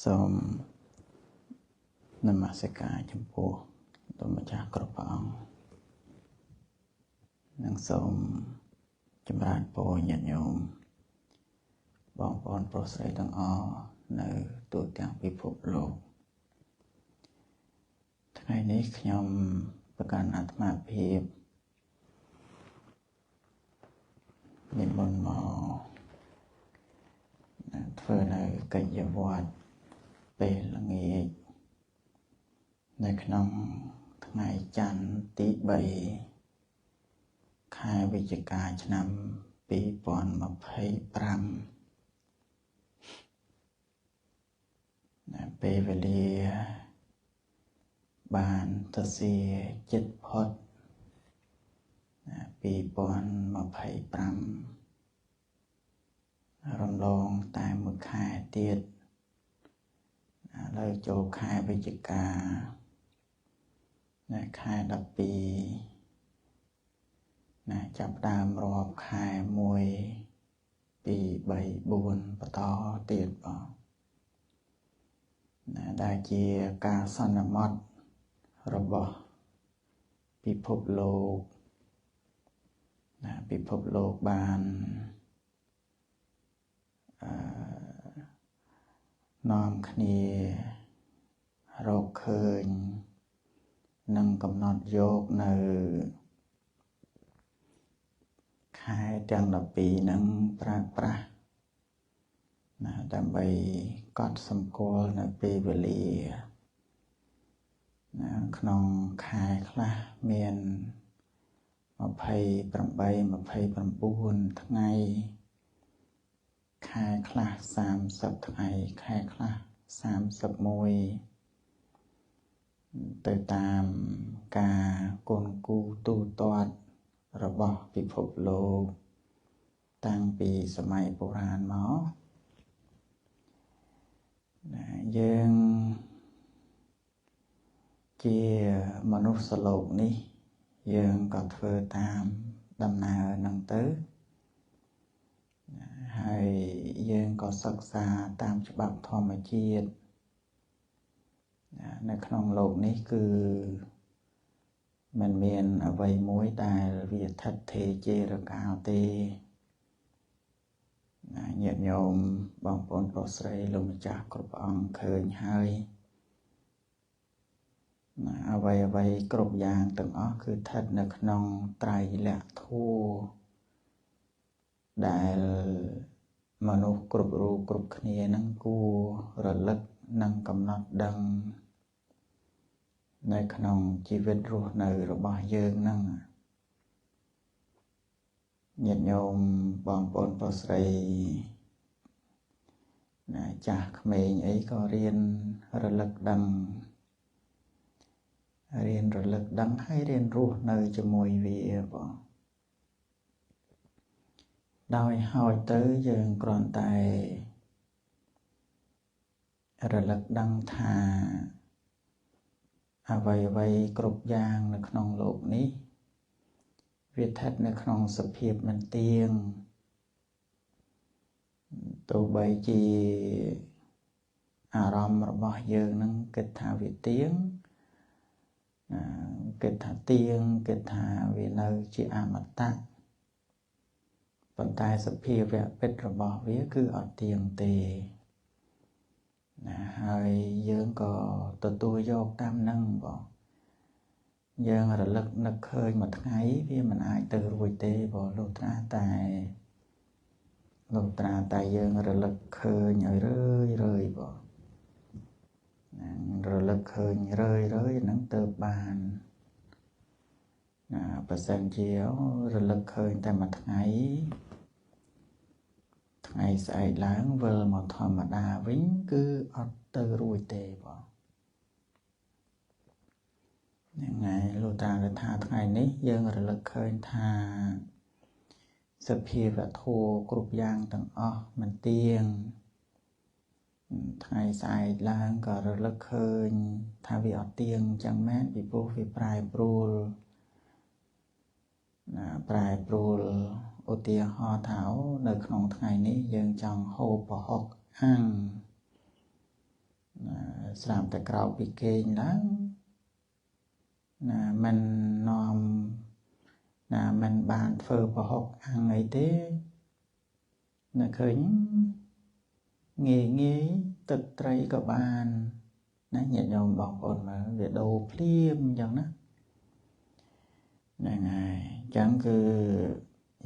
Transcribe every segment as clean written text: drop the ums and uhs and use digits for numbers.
សូមនមស្ការចំពោះលោកម្ចាស់គ្រប់ព្រះអង្គនិងសូមចម្រើនពរញាតិញោមបងប្អូនប្រុសស្រីទាំងអស់នៅទូទាំងពិភពលោកថ្ងៃនេះខ្ញុំប្រកាន់អាត្មាភាពនិមន្តមកធ្វើនៅកិច្ចវត្តពេលល្ងាចនៅក្នុងថ្ងៃច័ន្ទទី3ខែវិច្ឆិកាឆ្នាំ2025ពេលវេលាបានទៅជាចិត្តផុត2025រំលងតែមួយខែទៀតឥឡូវចូលខែវិច្ឆិកាខែ12ចាប់ដើមរាប់ខែ1 2 3 4បន្តទៀតបងដែលជាការសន្មតរបស់ពិភពលោកពិភពលោកបាននាំគ្នារកឃើញនិងកំណត់យកនៅខែទាំង12នឹងប្រើប្រាស់ដើម្បីកត់សម្គាល់នៅពេលវេលាក្នុងខែខ្លះមាន28 29ថ្ងៃខែខ្លះ30ថ្ងៃខែខ្លះ31ទៅតាមការគន់គូរទូទាត់របស់ពិភពលោកតាំងពីសម័យបុរាណមកយើងជាមនុស្សលោកនេះយើងក៏ធ្វើតាមដំណើរហ្នឹងទៅហើយយើងក៏សិក្សាតាមច្បាប់ធម្មជាតិនៅក្នុងโลกនេះគឺมันមានអ្វីមួយដែលវាថិតថេរជារកាលទេញាតិញោមបងប្អូនប្រុសស្រីលោកម្ចាស់គ្រប់អង្គឃើញហើយអ្វីគ្រប់យ៉ាងទាំងអស់គឺស្ថិតនៅក្នុងត្រៃលក្ខធម៌ដែលមនុស្សគ្រប់រូបគ្រប់គ្នានឹងគួររលឹកនិងកំណត់ដឹងនៅក្នុងជីវិតរស់នៅរបស់យើងនឹងញាតិញោមបងប្អូនប្រុសស្រីចាស់ក្មេងអីក៏រៀនរលឹកដឹងហើយរៀនរស់នៅជាមួយវាបងដោយហើយទៅយើងគ្រាន់តែរលឹកដឹងថាអ្វីគ្រប់យ៉ាងនៅក្នុងโลกនេះវាស្ថិតនៅក្នុងសភាពមិនទៀងទោះបីជាអារម្មណ៍របស់យើងនឹងគិតថាវាទៀងគិតថាទៀងគិតថាវានៅជាអមតៈប៉ុន្តែសភាវៈពិតរបស់វាគឺអត់ទៀងទេហើយយើងក៏ទទួលយកតាមនឹងបងយើងរលឹកនឹកឃើញមួយថ្ងៃវាមិនអាចទៅរួចទេបងលុះត្រាតែយើងរលឹកឃើញឲ្យរឿយបងរលឹកឃើញរឿយហ្នឹងទៅបានបើសិនជារលឹកឃើញតែមួយថ្ងៃស្អែកឡើងវិលមកធម្មតាវិញគឺអត់ទៅរួចទេបងហ្នឹងហើយលោកតាថាថ្ងៃនេះយើងរលឹកឃើញថាសភាវធម៌គ្រប់យ៉ាងទាំងអស់មិនទៀងថ្ងៃស្អែកឡើងក៏រលឹកឃើញថាវាអត់ទៀងចឹងមែនពីព្រោះវាប្រែប្រួលឧទាហរណ៍ថានៅក្នុងថ្ងៃនេះយើងចង់ហូបប្រហុកអាំង ស្រាប់តែក្រោកពីគេងឡើងណាមិននាំណាមិនបានធ្វើប្រហុកអាំងអីទេណាឃើញងាយទឹកត្រីក៏បានណាញាតិញោមបងប្អូនមើលវាដូរភ្លាមអញ្ចឹងណាហ្នឹងហើយអញ្ចឹងគឺ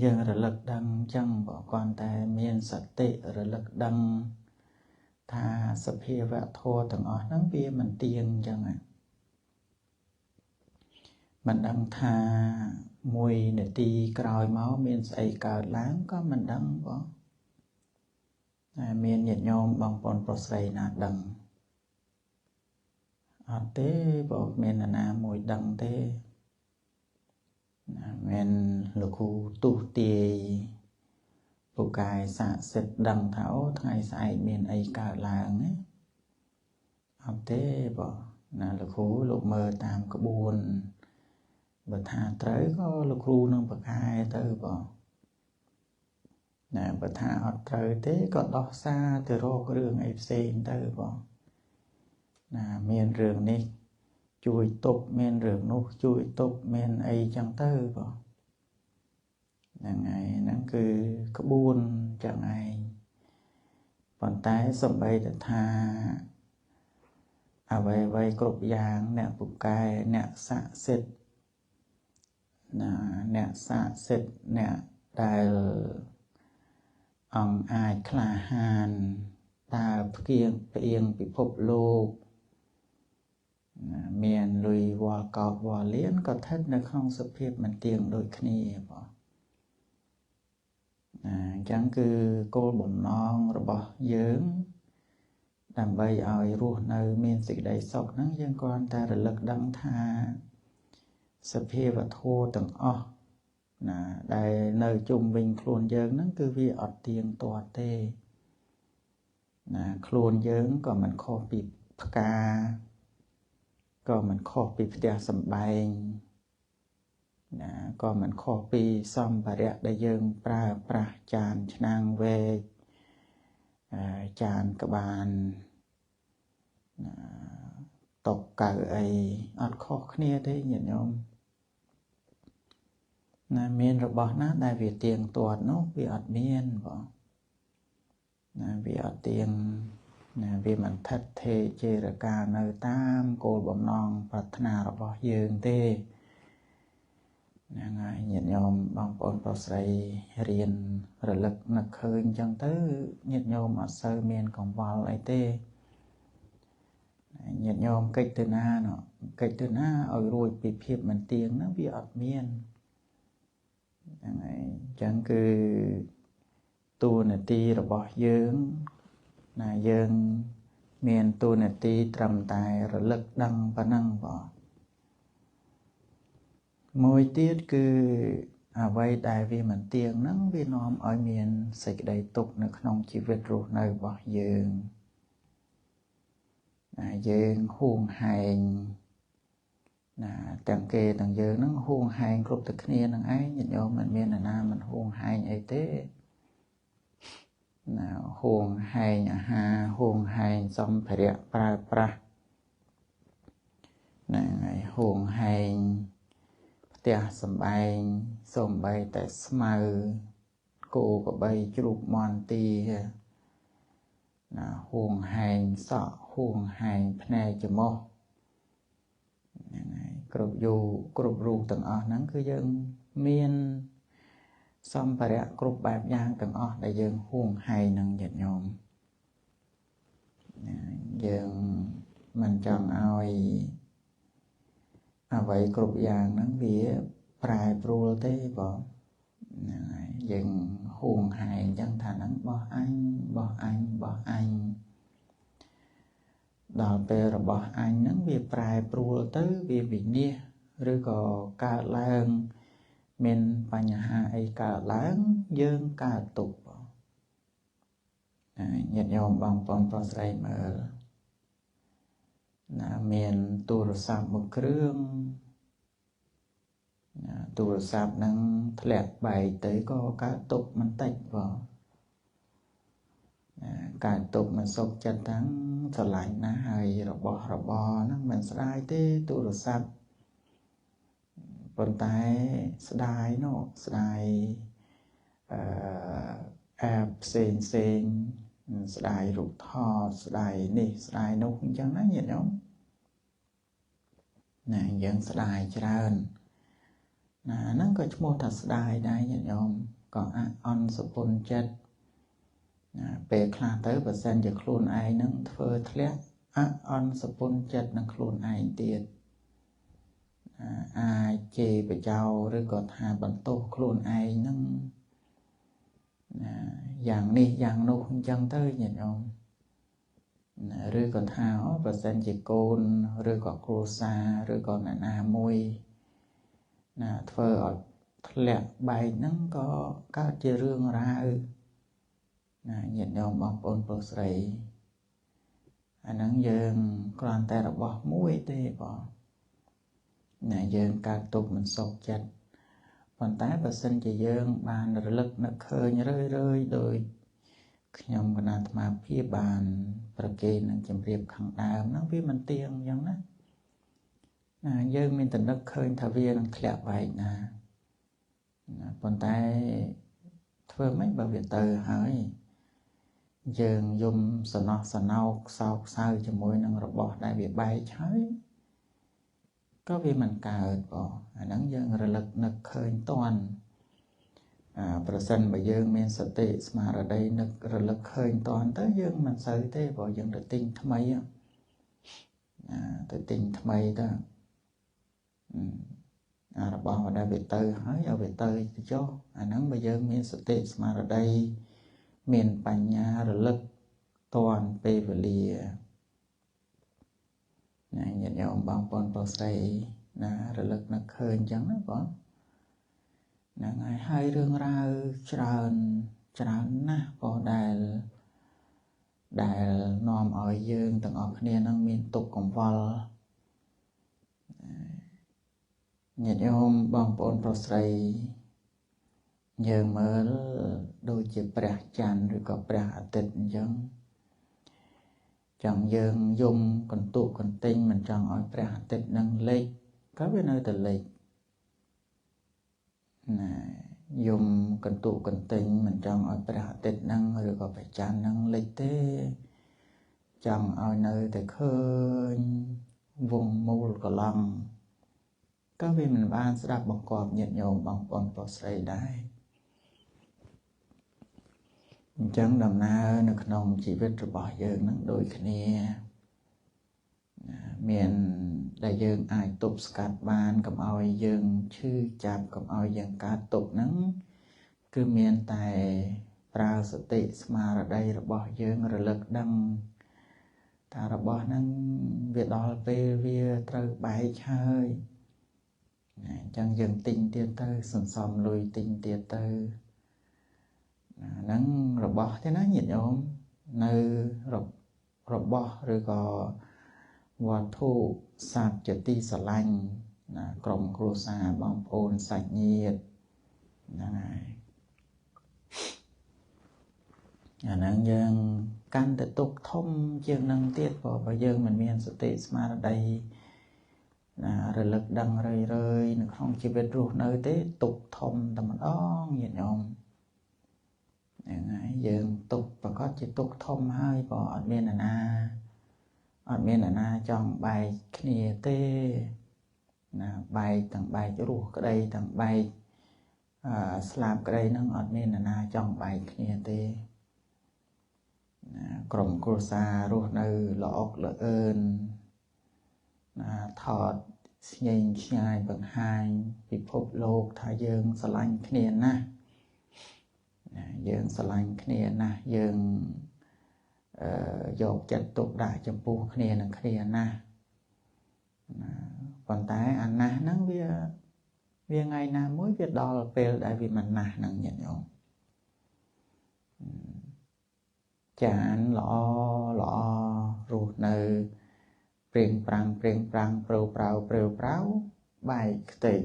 យើងរលឹកដឹងអញ្ចឹងបើគ្រាន់តែមានសតិរលឹកដឹងថាសភាវៈធម៌ទាំងអស់ហ្នឹងវាមិនទៀងអញ្ចឹងមិនដឹងថា1នាទីក្រោយមកមានស្អីកើតឡើងក៏មិនដឹងបងតែមានញាតិញោមបងប្អូនប្រុសស្រីណាដឹងអត់ទេបងមាននរណាមួយដឹងទេណាមានលោកគ្រូទុះទាយពូកែស័ក្តិសិទ្ធដឹងថាអូថ្ងៃស្អែកមានអីកើតឡើងណាអត់ទេបងណាលោកគ្រូលោកមើលតាមក្បួនបើថាត្រូវក៏លោកគ្រូនឹងប្រកែទៅបងណាបើថាអត់ត្រូវទេក៏ដោះសារទៅរករឿងអីផ្សេងទៅបងណាមានរឿងនេះជួយទប់មានរឿងនោះជួយទប់មានអីចឹងទៅបងហ្នឹងហើយហ្នឹងគឺក្បួនចឹងឯងប៉ុន្តែសំបីតែថាអ្វីគ្រប់យ៉ាងអ្នកពូកែអ្នកស័ក្តិសិទ្ធណាអ្នកស័ក្តិសិទ្ធអ្នកដែលអង្គអាចក្លាហានតើផ្គៀងផ្អៀងពិភពលោកមានលុយវល់កោតវល់លៀនក៏ស្ថិតនៅក្នុងសភាពមិនទៀងដូចគ្នាបងអញ្ចឹងគឺគោលបំណងរបស់យើងដើម្បីឲ្យរស់នៅមានសេចក្តីសុខហ្នឹងយើងគ្រាន់តែរលឹកដឹងថាសភាវធម៌ទាំងអស់ណាដែលនៅជុំវិញខ្លួនយើងហ្នឹងគឺវាអត់ទៀងទាត់ទេណាខ្លួនយើងក៏មិនខុសពីផ្កាក៏មិនខុសពីផ្ទះសម្បែងណាក៏មិនខុសពីសម្ភារៈដែលយើងប្រើប្រាស់ចានឆ្នាំងវែកចានក្បានតុកៅអីអត់ខុសគ្នាទេញាតិញោមណាមានរបស់ណាដែលវាទៀងទាត់នោះវាអត់មានបងណាវាអត់ទៀងណាវាមិនថិតថេរជារកានៅតាមគោលបំណងប្រាថ្នារបស់យើងទេហ្នឹងហើយញាតិញោមបងប្អូនប្រុសស្រីរៀនរលឹកនឹកឃើញអញ្ចឹងទៅញាតិញោមអត់សូវមានកង្វល់អីទេញាតិញោមកិច្ចទៅណាកិច្ចទៅណាឲ្យរួចពីភាពមិនទៀងហ្នឹងវាអត់មានហ្នឹងហើយអញ្ចឹងគឺតួនាទីរបស់យើងណាយើងមានតួនាទីត្រឹមតែរលឹកដឹងប៉ុណ្ណឹងបងមួយទៀតគឺអ្វីដែលវាមិនទៀងហ្នឹងវានាំឲ្យមានសេចក្តីទុក្ខនៅក្នុងជីវិតរស់នៅរបស់យើងណាយើងហួងហែងណាទាំងគេទាំងយើងហ្នឹងហួងហែងគ្រប់តែគ្នានឹងឯងញាតិញោមមិនមាននរណាមិនហួងហែងអីទេណាហួងហែងអាហារហួងហែងសម្ភារៈប្រើប្រាស់ហ្នឹងហើយហួងហែងផ្ទះសម្បែងសូម្បីតែស្មៅគោក្របីជ្រូកមាន់ទីណាហួងហែងសក់ហួងហែងភ្នែកច្រមុះហ្នឹងហើយគ្រប់រូបទាំងអស់ហ្នឹងគឺយើងមានសម្ភារៈគ្រប់បែបយ៉ាងទាំងអស់ដែលយើងហួងហែងនឹងញាតិញោមយើងមិនចង់ឲ្យអ្វីគ្រប់យ៉ាងហ្នឹងវាប្រែប្រួលទេបងហ្នឹងហើយយើងហួងហែងអញ្ចឹងថាហ្នឹងបោះអញដល់ពេលរបស់អញហ្នឹងវាប្រែប្រួលទៅវាវិនាសឬក៏កើតឡើងមានបញ្ហាអីកើតឡើងយើងកើតទុក្ខបងញាតិញោមបងប្អូនប្រុសស្រីមើលណាមានទូរស័ព្ទមួយគ្រឿងណាទូរស័ព្ទហ្នឹងធ្លាក់បែកទៅក៏កើតទុក្ខបន្តិចបងកើតទុក្ខមិនសុខចិត្តហ្នឹង ស្រឡាញ់ណាស់ហើយរបស់របរហ្នឹងមិនស្ដាយទេទូរស័ព្ទប៉ុន្តែស្ដាយនោះស្ដាយapp ផ្សេងស្ដាយរូបថតស្ដាយនេះស្ដាយនោះអញ្ចឹងណាញាតិញោមណាយើងស្ដាយច្រើនណាហ្នឹងក៏ឈ្មោះថាស្ដាយដែរញាតិញោមក៏អន់សុពន្ធចិត្តណាពេលខ្លះទៅបើសិនជាខ្លួនឯងនឹងធ្វើធ្លាក់អន់សុពន្ធចិត្តនឹងខ្លួនឯងទៀតអាចជេរបចោឬក៏ថាបន្ទោសខ្លួនឯងនឹងយ៉ាងនេះយ៉ាងនោះអញ្ចឹងទៅញាតិញោមឬក៏ថាបើសិនជាកូនឬក៏គ្រួសារឬក៏អ្នកណាមួយណាធ្វើឲ្យធ្លាក់បែកហ្នឹងក៏កើតជារឿងរ៉ាវណាញាតិញោមបងប្អូនប្រុសស្រីអាហ្នឹងយើងគ្រាន់តែរបស់មួយទេបងណាយើងកើតទុកមិនសុខចិត្តប៉ុន្តែបើសិនជាយើងបានរលឹកនឹកឃើញរឿយដោយខ្ញុំគណៈអាត្មាភាពបានប្រកេននឹងជំរាបខាងដើមហ្នឹងវាមិនទៀងអញ្ចឹងណាយើងមានតែនឹកឃើញថាវានឹងធ្លាក់បែកណាប៉ុន្តែធ្វើម៉េចបើវាទៅហើយយើងយំសំណោះសណោកសោកសៅជាមួយនឹងរបស់ដែលវាបែកហើយក៏វាមិនកើតបងអាហ្នឹងយើងរលឹកនឹកឃើញតន់ប្រសិនបើយើងមានសតិស្មារតីនឹករលឹកឃើញតន់ទៅយើងមិនសូវទេព្រោះយើងទៅទិញថ្មីទៅទិញថ្មីទៅរបស់ដែលវាទៅហើយឲ្យវាទៅចុះអាហ្នឹងបើយើងមានសតិស្មារតីមានបញ្ញារលឹកតន់ពេលវេលាណាញាតិញោមបងប្អូនប្រុសស្រីណារលឹកនឹកឃើញអញ្ចឹងណាបងហ្នឹងហើយរឿងរ៉ាវច្រើនណាស់បងដែលនាំឲ្យយើងទាំងអស់គ្នានឹងមានទុក្ខកង្វល់ញាតិញោមបងប្អូនប្រុសស្រីយើងមើលដូចជាព្រះច័ន្ទឬក៏ព្រះអាទិត្យអញ្ចឹងចង់យើងយំកន្ទុកកន្ទិញមិនចង់ឲ្យព្រះអាទិត្យនឹងលេចក៏វានៅតែលេចណាយំកន្ទុកកន្ទិញមិនចង់ឲ្យព្រះអាទិត្យនឹងឬក៏ព្រះច័ន្ទនឹងលេចទេចង់ឲ្យនៅតែឃើញវងមូលកឡង់ក៏វាមិនបានស្ដាប់បង្គាប់ញាតិញោមបងប្អូនប្រុសស្រីដែរអញ្ចឹងដំណើរនៅក្នុងជីវិតរបស់យើងនឹងដូចគ្នាមានដែលយើងអាចទប់ស្កាត់បានកុំឲ្យយើងឈឺចាប់កុំឲ្យយើងកើតទុក្ខហ្នឹងគឺមានតែប្រើសតិស្មារតីរបស់យើងរលឹកដឹងថារបស់ហ្នឹងវាដល់ពេលវាត្រូវបែកហើយអញ្ចឹងយើងទិញទៀតទៅសន្សំលុយទិញទៀតទៅហ្នឹងរបស់ទេណាញាតិញោមនៅរបស់ឬក៏វត្ថុសត្វជាទីស្រឡាញ់ណាក្រុមគ្រួសារបងប្អូនសាច់ញាតិហ្នឹងហើយអាហ្នឹងយើងកាន់តែទុកធំជាងនឹងទៀតបើយើងមិនមានសតិស្មារតីណារលឹកដឹងរឿយនៅក្នុងជីវិតរស់នៅទេទុកធំតែម្ដងញាតិញោមហ្នឹងហើយយើងទុកប្រកាសជាទុកធំហើយបើអត់មានអ្នកណាចង់បែកគ្នាទេណាបែកទាំងបែករស់ក្តីទាំងបែកស្លាប់ក្តីហ្នឹងអត់មានអ្នកណាចង់បែកគ្នាទេណាក្រុមគ្រួសាររស់នៅល្អក់ល្អឿនណាថតស្ញែងឆ្ងាយបង្ហាញពិភពលោកថាយើងស្រឡាញ់គ្នាណាស់យើងស្រឡាញ់គ្នាណាស់យើងយកចិត្តទុកដាក់ចំពោះគ្នានឹងគ្នាណាស់ប៉ុន្តែអាណាស់ហ្នឹងវាថ្ងៃណាមួយវាដល់ពេលដែលវាមិនណាស់ហ្នឹងញាតិញោមចានល្អរស់នៅព្រៀងប្រាំងប្រៅប្រៅបែកខ្ទេច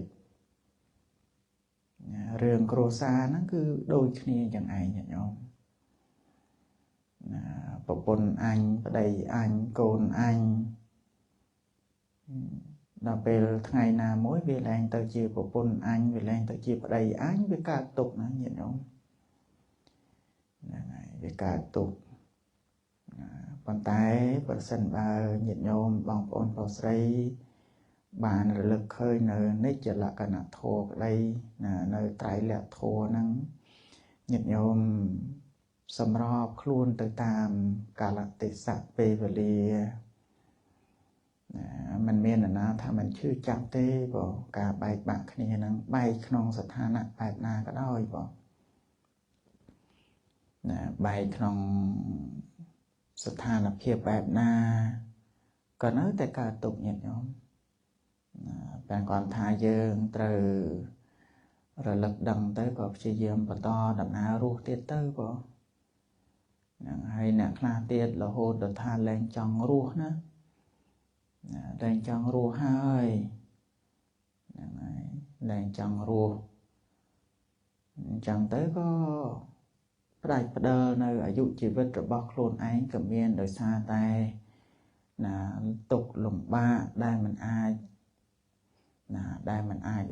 រឿងគ្រួសារហ្នឹងគឺដូចគ្នាយ៉ាងឯងញាតិញោម ប្រពន្ធអញប្តីអញកូនអញដល់ពេលថ្ងៃណាមួយវាឡើងទៅជាប្រពន្ធអញវាឡើងទៅជាប្តីអញវាកើតទុកណាញាតិញោមហ្នឹងហើយវាកើតទុកប៉ុន្តែប្រសិនបើញាតិញោមបងប្អូនប្រុសស្រីបានរលឹកឃើញនៅនិច្ចលក្ខណៈធម៌ក្តីនៅត្រៃលក្ខធម៌ហ្នឹងញាតិញោមសម្របខ្លួនទៅតាមកាលៈទេសៈពេលវេលាมันមាននរណាថាมันឈឺចាប់ទេបងការបែកបាក់គ្នាហ្នឹងបែកក្នុងស្ថានៈបែបណាក៏ដោយបងបែកក្នុងស្ថានភាពបែបណាក៏នៅតែកើតទុកញាតិញោមតែគាត់ថាយើងត្រូវរលឹកដឹងទៅក៏ព្យាយាមបន្តដំណើររស់ទៀតទៅបងហ្នឹងហើយអ្នកខ្លះទៀតរហូតដល់ថាលែងចង់រស់ណាលែងចង់រស់ហើយហ្នឹងហើយលែងចង់រស់អញ្ចឹងទៅក៏ផ្ដាច់ផ្ដើនៅអាយុជីវិតរបស់ខ្លួនឯងក៏មានដោយសារតែទុក្ខលំបាកដែលมันអាច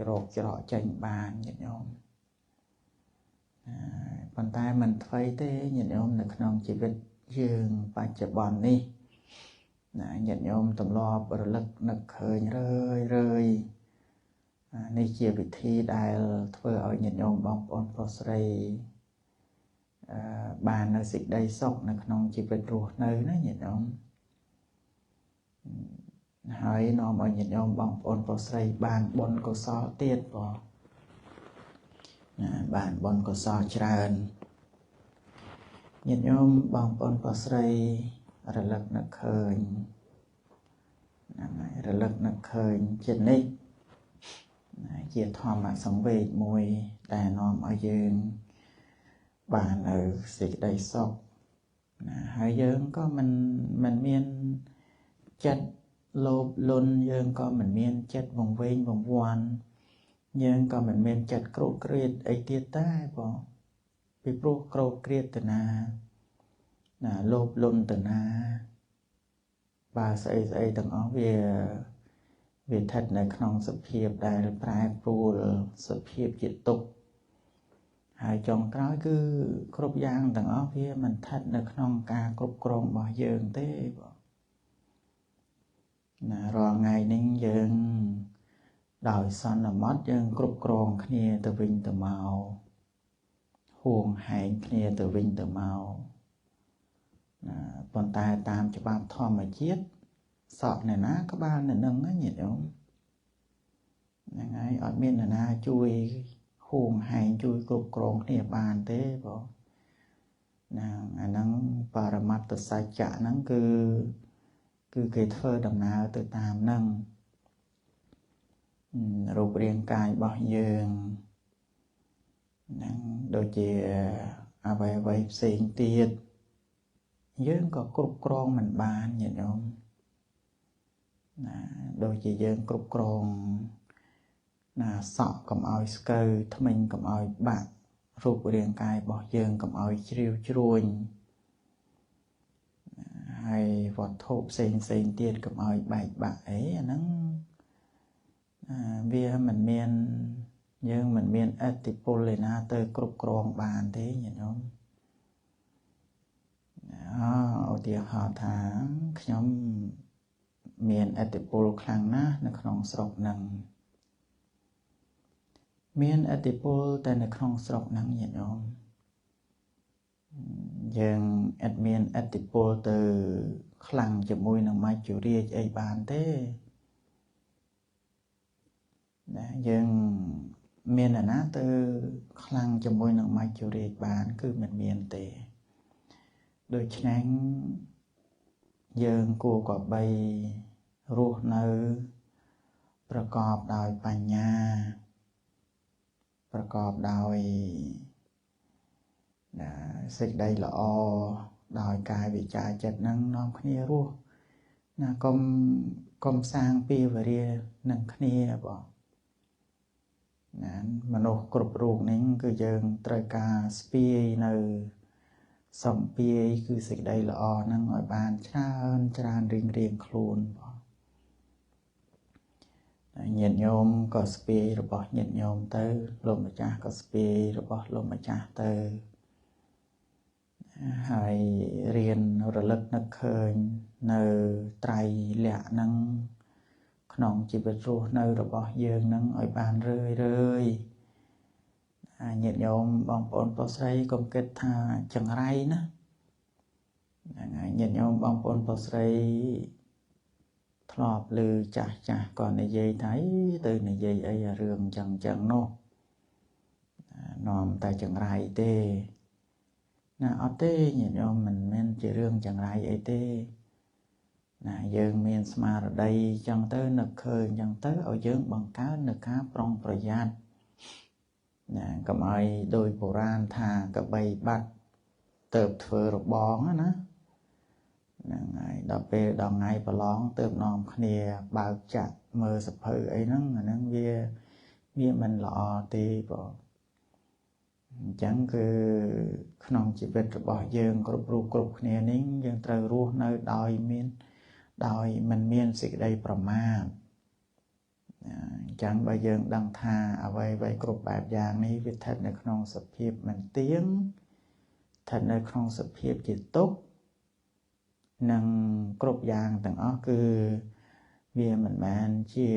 រកច្រកចេញបានញាតិញោមប៉ុន្តែมันថ្មីទេញាតិញោមនៅក្នុងជីវិតយើងបច្ចុប្បន្ននេះញាតិញោមទម្លាប់រលឹកនឹកឃើញរឿយនេះជាវិធីដែលធ្វើឲ្យញាតិញោមបងប្អូនប្រុសស្រីបាននៅសេចក្តីសុខនៅក្នុងជីវិតរស់នៅណាញាតិញោមហើយនាំឲ្យញាតិញោមបងប្អូនប្រុសស្រីបានបុណ្យកុសលទៀតបងបានបុណ្យកុសលច្រើនញាតិញោមបងប្អូនប្រុសស្រីរលឹកនឹកឃើញរលឹកនឹកឃើញជានិច្ចជាធម្មសង្វេគមួយដែលនាំឲ្យយើងបាននៅសេចក្តីសុខហើយយើងក៏មិនមានចិត្តលោភលន់យើងក៏មិនមានចិត្តវង្វេងវង្វាន់យើងក៏មិនមានចិត្តក្រោធក្រៀតអីទៀតដែរបងពីព្រោះក្រោធក្រៀតទៅណាលោភលន់ទៅណាបើស្អីទាំងអស់វាស្ថិតនៅក្នុងសភាពដែលប្រែប្រួលសភាពជាទុក្ខហើយចុងក្រោយគឺគ្រប់យ៉ាងទាំងអស់វាមិនស្ថិតនៅក្នុងការគ្រប់គ្រងរបស់យើងទេបងរាល់ថ្ងៃនេះយើងដោយសន្មត់យើងគ្រប់គ្រងគ្នាទៅវិញទៅមកហួងហែងគ្នាទៅវិញទៅមកប៉ុន្តែតាមច្បាប់ធម្មជាតិសក់អ្នកណាក្បាលអ្នកនឹងណាញាតិញោមហ្នឹងហើយអត់មានអ្នកណាជួយហួងហែងជួយគ្រប់គ្រងគ្នាបានទេបងអាហ្នឹងបរមត្តសច្ចៈហ្នឹងគឺគេធ្វើដំណើរទៅតាមហ្នឹងរូបរាងកាយរបស់យើងហ្នឹងដូចជាអ្វីផ្សេងទៀតយើងក៏គ្រប់គ្រងមិនបានញាតិញោមដូចជាយើងគ្រប់គ្រងសក់កុំឲ្យស្កើធ្មេញកុំឲ្យបាក់រូបរាងកាយរបស់យើងកុំឲ្យជ្រាវជ្រួញហើយវត្ថុផ្សេងទៀតកុំឲ្យបែកបាក់អីអាហ្នឹងវាមិនមានយើងមិនមានឥទ្ធិពលឯណាទៅគ្រប់គ្រងបានទេញាតិញោមឧទាហរណ៍ថាខ្ញុំមានឥទ្ធិពលខ្លាំងណាស់នៅក្នុងស្រុកហ្នឹងមានឥទ្ធិពលតែនៅក្នុងស្រុកហ្នឹងញាតិញោមយើងអត់មានឥទ្ធិពលទៅខ្លាំងជាមួយនឹងមច្ចុរាជអីបានទេយើងមានអ្នកណាទៅខ្លាំងជាមួយនឹងមច្ចុរាជបានគឺមិនមានទេដូច្នេះយើងគួរក៏បីរស់នៅប្រកបដោយបញ្ញាប្រកបដោយសេចក្តីល្អដោយកាយវិចារចិត្តនឹងនាំគ្នារស់កុំសាងពីវរានឹងគ្នាបងមនុស្សគ្រប់រូបនេះគឺយើងត្រូវការស្ពាយនៅ សំពីគឺសេចក្តីល្អហ្នឹងឲ្យបានច្រើនរៀងខ្លួនញាតិញោមក៏ស្ពាយរបស់ញាតិញោមទៅលោកម្ចាស់ក៏ស្ពាយរបស់លោកម្ចាស់ទៅហើយរៀនរលឹកនឹកឃើញនៅត្រៃលក្ខហ្នឹងក្នុងជីវិតរស់នៅរបស់យើងហ្នឹងឲ្យបានរឿយញាតិញោមបងប្អូនប្រុសស្រីកុំគិតថាចង្រៃណាហ្នឹងហើយញាតិញោមបងប្អូនប្រុសស្រីធ្លាប់ឮចាស់ក៏និយាយថាទៅនិយាយអីរឿងចឹងនោះនាំតែចង្រៃទេណាអត់ទេញាតិញោមមិនមែនជារឿងចង្រៃអីទេណាយើងមានស្មារតីចឹងទៅនឹកឃើញចឹងទៅឲ្យយើងបង្កើននូវការប្រុងប្រយ័ត្នណាកុំឲ្យដោយបុរាណថាកបីបាត់ទៅធ្វើរបងណាហ្នឹងហើយដល់ពេលដល់ថ្ងៃប្រឡងទៅនាំគ្នាបើកចាក់មើលសភៅអីហ្នឹងអាហ្នឹងវាមិនល្អទេបងអញ្ចឹងគឺក្នុងជីវិតរបស់យើងគ្រប់រូបគ្រប់គ្នានេះយើងត្រូវរស់នៅដោយមិនមានសេចក្តីប្រមាទអញ្ចឹងបើយើងដឹងថាអ្វីគ្រប់បែបយ៉ាងនេះវាស្ថិតនៅក្នុងសភាពមិនទៀងស្ថិតនៅក្នុងសភាពជាទុក្ខនិងគ្រប់យ៉ាងទាំងអស់គឺវាមិនមែនជា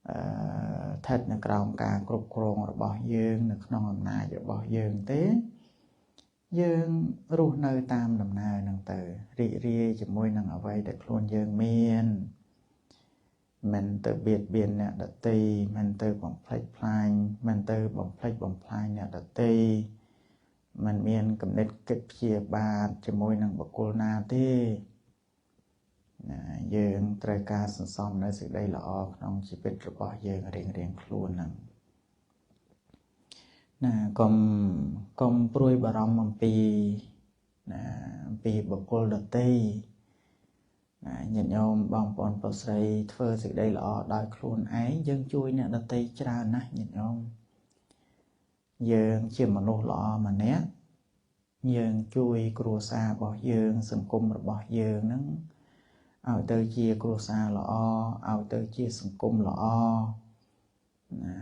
ស្ថិតនៅក្រោមការគ្រប់គ្រងរបស់យើងនៅក្នុងអំណាចរបស់យើងទេយើងរស់នៅតាមដំណើរហ្នឹងទៅរីករាយជាមួយនឹងអ្វីដែលខ្លួនយើងមានមិនទៅបៀតបៀនអ្នកដទៃមិនទៅបំផ្លិចផ្លាញមិនទៅបំផ្លិចបំផ្លាញអ្នកដទៃมันមានគំនិតគិតព្យាបាទជាមួយនឹងបុគ្គលណាទេណាយើងត្រូវការសន្សំនៅសេចក្តីល្អក្នុងជីវិតរបស់យើងរៀងខ្លួនហ្នឹងណាកុំព្រួយបារម្ភអំពីបុគ្គលដទៃណាញាតិញោមបងប្អូនប្រុសស្រីធ្វើសេចក្តីល្អដោយខ្លួនឯងយើងជួយអ្នកដទៃច្រើនណាស់ញាតិញោមយើងជាមនុស្សល្អម្នាក់យើងជួយគ្រួសាររបស់យើងសង្គមរបស់យើងហ្នឹងឲ្យទៅជាគ្រួសារល្អឲ្យទៅជាសង្គមល្អណា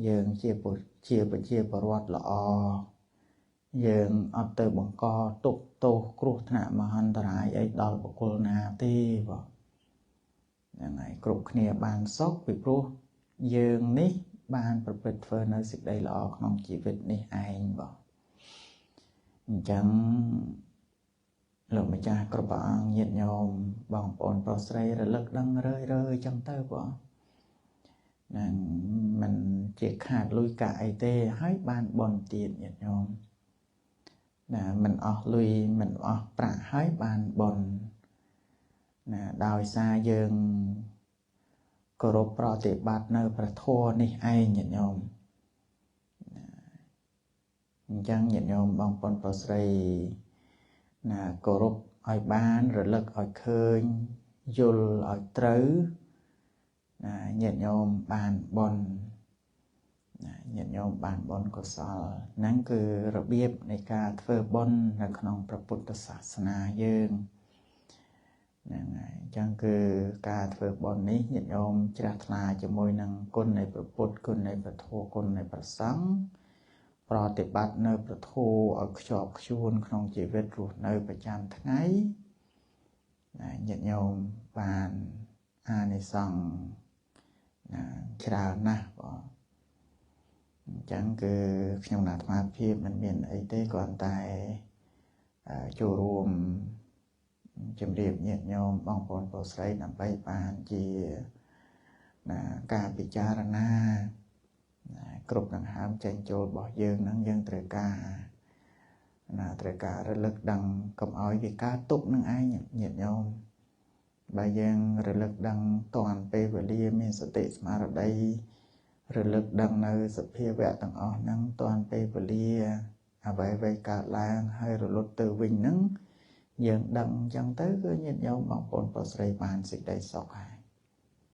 យើងជាប្រជាពលរដ្ឋល្អយើងអត់ទៅបង្កទុក្ខទោសគ្រោះថ្នាក់មហន្តរាយអីដល់បុគ្គលណាទេបងហ្នឹងហើយគ្រប់គ្នាបានសុខពីព្រោះយើងនេះបានប្រព្រឹត្តធ្វើនៅសេចក្តីល្អក្នុងជីវិតនេះឯងបងអញ្ចឹងលោកម្ចាស់គ្រប់ព្រះអង្គញាតិញោមបងប្អូនប្រុសស្រីរលឹកដឹងរឿយចឹងទៅបងហ្នឹងមិនជាខាតលុយកាក់អីទេហើយបានបន់ទៀតញាតិញោមណាមិនអស់លុយមិនអស់ប្រាក់ហើយបានបន់ណាដោយសារយើងគោរពប្រតិបត្តិនៅព្រះធម៌នេះឯងញាតិញោមអញ្ចឹងញាតិញោមបងប្អូនប្រុសស្រីណាគោរពឲ្យបានរលឹកឲ្យឃើញយល់ឲ្យត្រូវណាញាតិញោមបានបុណ្យណាញាតិញោមបានបុណ្យកុសលហ្នឹងគឺរបៀបនៃការធ្វើបុណ្យនៅក្នុងព្រះពុទ្ធសាសនាយើងហ្នឹងហើយអញ្ចឹងគឺការធ្វើបុណ្យនេះញាតិញោមជ្រះថ្លាជាមួយនឹងគុណនៃព្រះពុទ្ធគុណនៃព្រះធម៌គុណនៃព្រះសង្ឃប្រតិបត្តិនៅព្រះធម៌ឲ្យខ្ជាប់ខ្ជួនក្នុងជីវិតរស់នៅប្រចាំថ្ងៃញាតិញោមបានអានិសង្ឃច្រើនណាស់បងអញ្ចឹងគឺខ្ញុំអាត្មាភាពមិនមានអីទេគ្រាន់តែចូលរួមជំរាបញាតិញោមបងប្អូនប្រុសស្រីដើម្បីបានជាការពិចារណាគ្រប់ដង្ហើមចេញចូលរបស់យើងហ្នឹងយើងត្រូវការរលឹកដឹងកុំឲ្យវាកើតទុកនឹងឯងញាតិញោមបើយើងរលឹកដឹងតាន់ពេលវេលាមានសតិស្មារតីរលឹកដឹងនៅសភាវៈទាំងអស់ហ្នឹងតាន់ពេលវេលាអ្វីកើតឡើងហើយរលត់ទៅវិញហ្នឹងយើងដឹងអញ្ចឹងទៅគឺញាតិញោមបងប្អូនប្រុសស្រីបានសេចក្តីសុខហើយ